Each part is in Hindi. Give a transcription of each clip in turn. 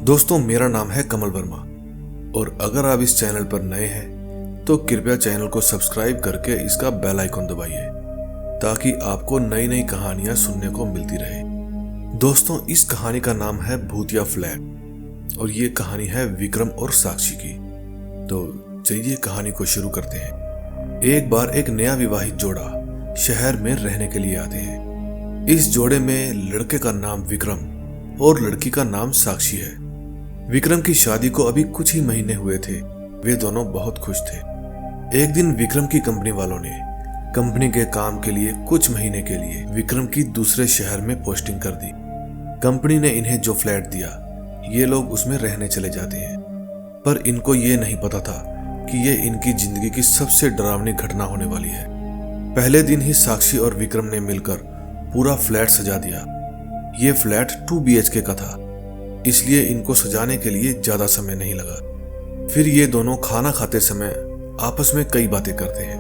दोस्तों, मेरा नाम है कमल वर्मा और अगर आप इस चैनल पर नए हैं तो कृपया चैनल को सब्सक्राइब करके इसका बेल आइकन दबाइए ताकि आपको नई नई कहानियां सुनने को मिलती रहे। दोस्तों, इस कहानी का नाम है भूतिया फ्लैट और ये कहानी है विक्रम और साक्षी की। तो चलिए कहानी को शुरू करते हैं। एक बार एक नया विवाहित जोड़ा शहर में रहने के लिए आते हैं। इस जोड़े में लड़के का नाम विक्रम और लड़की का नाम साक्षी है। विक्रम की शादी को अभी कुछ ही महीने हुए थे। वे दोनों बहुत खुश थे। एक दिन विक्रम की कंपनी वालों ने कंपनी के काम के लिए कुछ महीने के लिए विक्रम की दूसरे शहर में पोस्टिंग कर दी। कंपनी ने इन्हें जो फ्लैट दिया, ये लोग उसमें रहने चले जाते हैं, पर इनको ये नहीं पता था कि ये इनकी जिंदगी की सबसे डरावनी घटना होने वाली है। पहले दिन ही साक्षी और विक्रम ने मिलकर पूरा फ्लैट सजा दिया। ये फ्लैट 2 BHK का था, इसलिए इनको सजाने के लिए ज्यादा समय नहीं लगा। फिर ये दोनों खाना खाते समय आपस में कई बातें करते हैं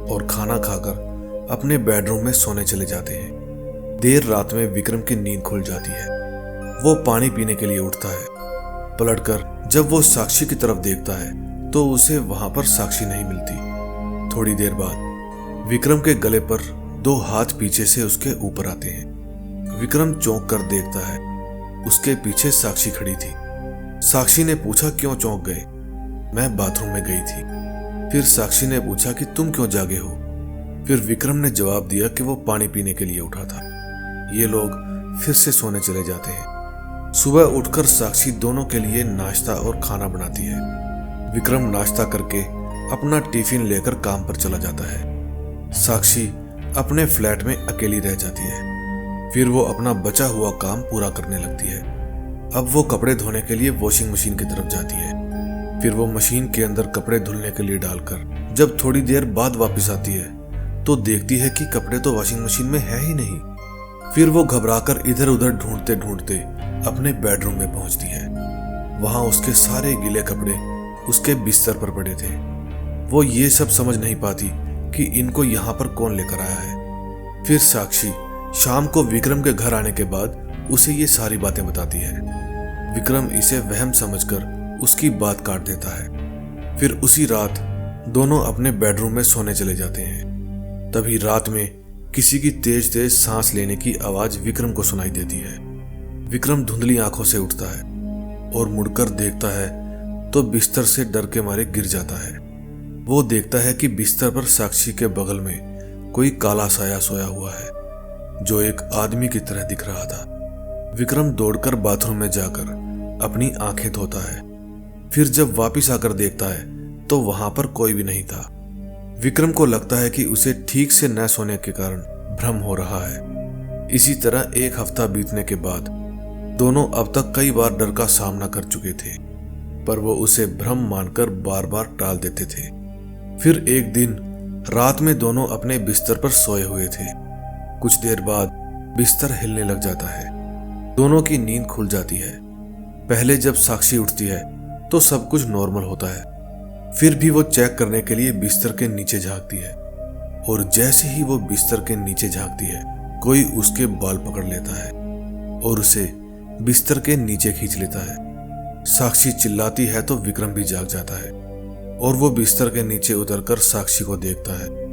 और खाना खाकर अपने बेडरूम में सोने चले जाते हैं। देर रात में विक्रम की नींद खुल जाती है। वो पानी पीने के लिए उठता है। पलटकर जब वो साक्षी की तरफ देखता है तो उसे वहां पर साक्षी नहीं मिलती। थोड़ी देर बाद विक्रम के गले पर 2 हाथ पीछे से उसके ऊपर आते हैं। विक्रम चौंक कर देखता है, उसके पीछे साक्षी खड़ी थी। साक्षी ने पूछा, क्यों चौंक गए? मैं बाथरूम में गई थी। फिर साक्षी ने पूछा कि तुम क्यों जागे हो? फिर विक्रम ने जवाब दिया कि वो पानी पीने के लिए उठा था। ये लोग फिर से सोने चले जाते हैं। सुबह उठकर साक्षी दोनों के लिए नाश्ता और खाना बनाती है। विक्रम नाश्ता करके अपना टिफिन लेकर काम पर चला जाता है। साक्षी अपने फ्लैट में अकेली रह जाती है। फिर वो अपना बचा हुआ काम पूरा करने लगती है। अब वो कपड़े धोने के लिए वॉशिंग मशीन की तरफ जाती है। फिर वो मशीन के अंदर कपड़े धुलने के लिए डालकर जब थोड़ी देर बाद वापस आती है तो देखती है कि कपड़े तो वॉशिंग मशीन में है ही नहीं। फिर वो घबराकर इधर उधर ढूंढते ढूंढते अपने बेडरूम में पहुंचती है। वहां उसके सारे गीले कपड़े उसके बिस्तर पर पड़े थे। वो ये सब समझ नहीं पाती कि इनको यहाँ पर कौन लेकर आया है। फिर साक्षी शाम को विक्रम के घर आने के बाद उसे ये सारी बातें बताती है। विक्रम इसे वहम समझकर उसकी बात काट देता है। फिर उसी रात दोनों अपने बेडरूम में सोने चले जाते हैं। तभी रात में किसी की तेज तेज सांस लेने की आवाज विक्रम को सुनाई देती है। विक्रम धुंधली आंखों से उठता है और मुड़कर देखता है तो बिस्तर से डर के मारे गिर जाता है। वो देखता है कि बिस्तर पर साक्षी के बगल में कोई काला साया सोया हुआ है जो एक आदमी की तरह दिख रहा था। विक्रम दौड़कर बाथरूम में जाकर अपनी आंखें धोता है। फिर जब वापस आकर देखता है तो वहां पर कोई भी नहीं था। विक्रम को लगता है कि उसे ठीक से न सोने के कारण भ्रम हो रहा है। इसी तरह 1 हफ्ता बीतने के बाद दोनों अब तक कई बार डर का सामना कर चुके थे, पर वो उसे भ्रम मानकर बार बार टाल देते थे। फिर एक दिन रात में दोनों अपने बिस्तर पर सोए हुए थे। कुछ देर बाद बिस्तर हिलने लग जाता है। दोनों की नींद खुल जाती है। पहले जब साक्षी उठती है तो सब कुछ नॉर्मल होता है। फिर भी वो चेक करने के लिए बिस्तर के नीचे झांकती है और जैसे ही वो बिस्तर के नीचे झांकती है कोई उसके बाल पकड़ लेता है और उसे बिस्तर के नीचे खींच लेता है। साक्षी चिल्लाती है तो विक्रम भी जाग जाता है और वो बिस्तर के नीचे उतरकर साक्षी को देखता है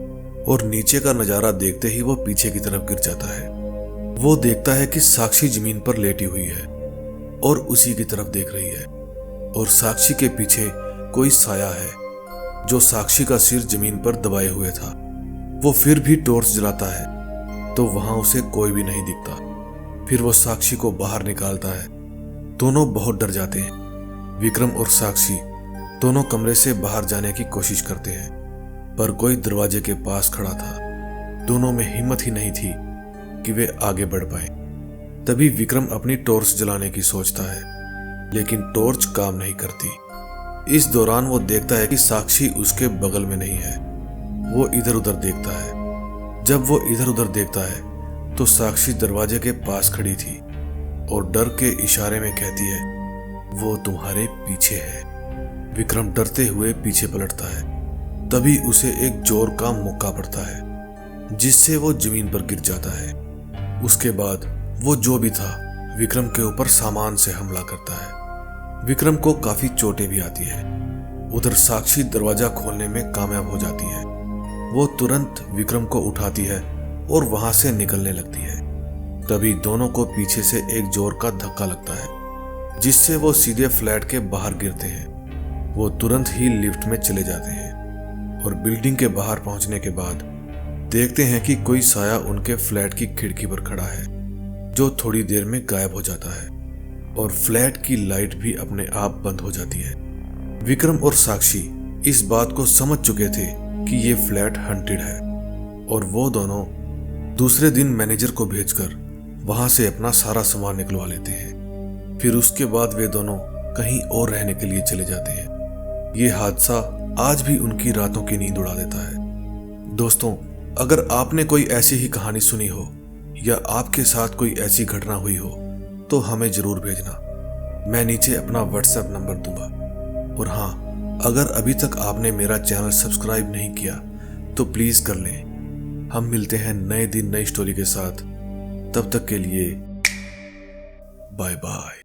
और नीचे का नजारा देखते ही वो पीछे की तरफ गिर जाता है। वो देखता है कि साक्षी जमीन पर लेटी हुई है और उसी की तरफ देख रही है और साक्षी के पीछे कोई साया है जो साक्षी का सिर जमीन पर दबाए हुए था। वो फिर भी टॉर्च जलाता है तो वहां उसे कोई भी नहीं दिखता। फिर वो साक्षी को बाहर निकालता है। दोनों बहुत डर जाते हैं। विक्रम और साक्षी दोनों कमरे से बाहर जाने की कोशिश करते हैं, पर कोई दरवाजे के पास खड़ा था। दोनों में हिम्मत ही नहीं थी कि वे आगे बढ़ पाए। तभी विक्रम अपनी टॉर्च जलाने की सोचता है, लेकिन टॉर्च काम नहीं करती। इस दौरान वो देखता है कि साक्षी उसके बगल में नहीं है। वो इधर उधर देखता है। जब वो इधर उधर देखता है तो साक्षी दरवाजे के पास खड़ी थी और डर के इशारे में कहती है, वो तुम्हारे पीछे है। विक्रम डरते हुए पीछे पलटता है। तभी उसे एक जोर का मुक्का पड़ता है जिससे वो जमीन पर गिर जाता है। उसके बाद वो जो भी था विक्रम के ऊपर सामान से हमला करता है। विक्रम को काफी चोटें भी आती है। उधर साक्षी दरवाजा खोलने में कामयाब हो जाती है। वो तुरंत विक्रम को उठाती है और वहां से निकलने लगती है। तभी दोनों को पीछे से एक जोर का धक्का लगता है, जिससे वो सीधे फ्लैट के बाहर गिरते हैं। वो तुरंत ही लिफ्ट में चले जाते हैं और बिल्डिंग के बाहर पहुंचने के बाद देखते हैं कि कोई साया उनके फ्लैट की खिड़की पर खड़ा है, जो थोड़ी देर में गायब हो जाता है और फ्लैट की लाइट भी अपने आप बंद हो जाती है। विक्रम और साक्षी इस बात को समझ चुके थे कि ये फ्लैट हंटेड है और वो दोनों दूसरे दिन मैनेजर को भेजकर वहां से अपना सारा सामान निकलवा लेते हैं। फिर उसके बाद वे दोनों कहीं और रहने के लिए चले जाते हैं। ये हादसा आज भी उनकी रातों की नींद उड़ा देता है। दोस्तों, अगर आपने कोई ऐसी ही कहानी सुनी हो या आपके साथ कोई ऐसी घटना हुई हो तो हमें जरूर भेजना। मैं नीचे अपना व्हाट्सएप नंबर दूंगा। और हाँ, अगर अभी तक आपने मेरा चैनल सब्सक्राइब नहीं किया तो प्लीज कर लें। हम मिलते हैं नए दिन नई स्टोरी के साथ। तब तक के लिए बाय बाय।